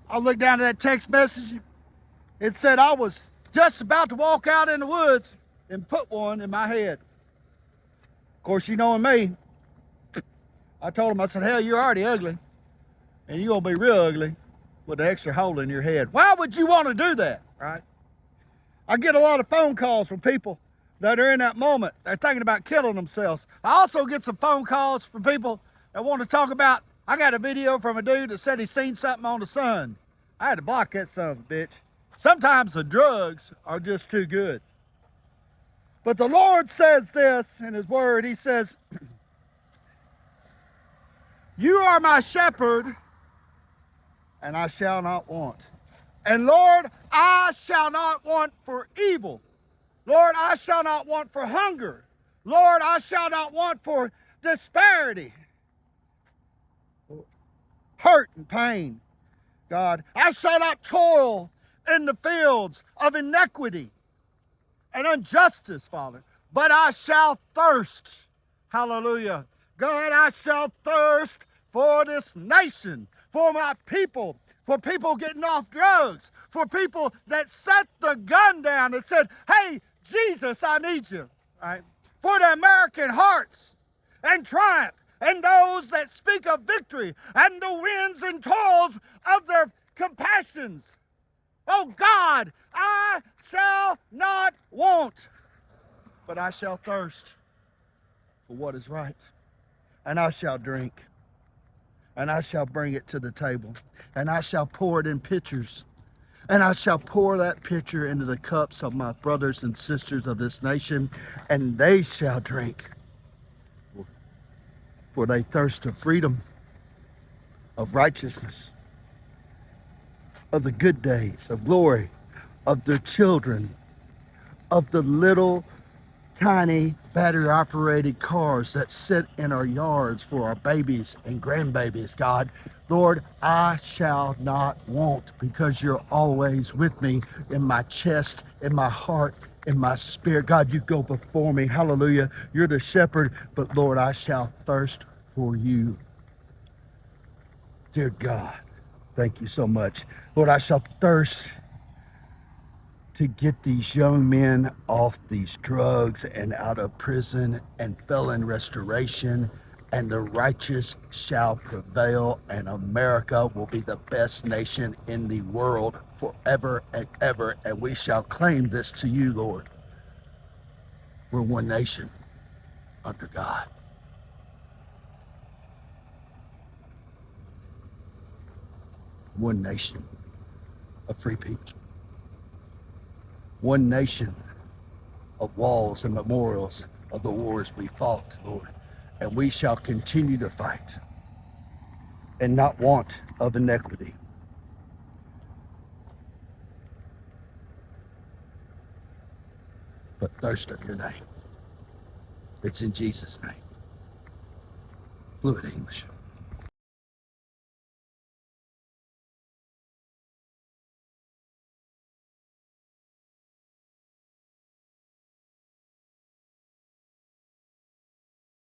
I looked down at that text message. It said I was just about to walk out in the woods and put one in my head. Of course, you knowing me, I told him, I said, hell, you're already ugly. And you're going to be real ugly with an extra hole in your head. Why would you want to do that, right? I get a lot of phone calls from people that are in that moment. They're thinking about killing themselves. I also get some phone calls from people that want to talk about, I got a video from a dude that said he seen something on the sun. I had to block that son of a bitch. Sometimes the drugs are just too good. But the Lord says this in his word. He says, you are my shepherd, and I shall not want. And Lord, I shall not want for evil. Lord, I shall not want for hunger. Lord, I shall not want for disparity, hurt and pain. God, I shall not toil in the fields of iniquity and injustice, Father, but I shall thirst. Hallelujah. God, I shall thirst for this nation, for my people, for people getting off drugs, for people that set the gun down and said, hey, Jesus, I need you, right? For the American hearts and triumph, and those that speak of victory and the winds and toils of their compassions. Oh God, I shall not want, but I shall thirst for what is right. And I shall drink, and I shall bring it to the table, and I shall pour it in pitchers, and I shall pour that pitcher into the cups of my brothers and sisters of this nation, and they shall drink. For they thirst of freedom, of righteousness, of the good days, of glory, of the children, of the little tiny battery operated cars that sit in our yards for our babies and grandbabies, God. Lord, I shall not want, because you're always with me in my chest, in my heart, in my spirit. God, you go before me. Hallelujah. You're the shepherd, but Lord, I shall thirst for you. Dear God, thank you so much. Lord, I shall thirst to get these young men off these drugs and out of prison and felon restoration, and the righteous shall prevail, and America will be the best nation in the world forever and ever, and we shall claim this to you, Lord. We're one nation under God. One nation of free people. One nation of walls and memorials of the wars we fought, Lord. And we shall continue to fight and not want of inequity. But thirst of your name. It's in Jesus' name. Fluent English.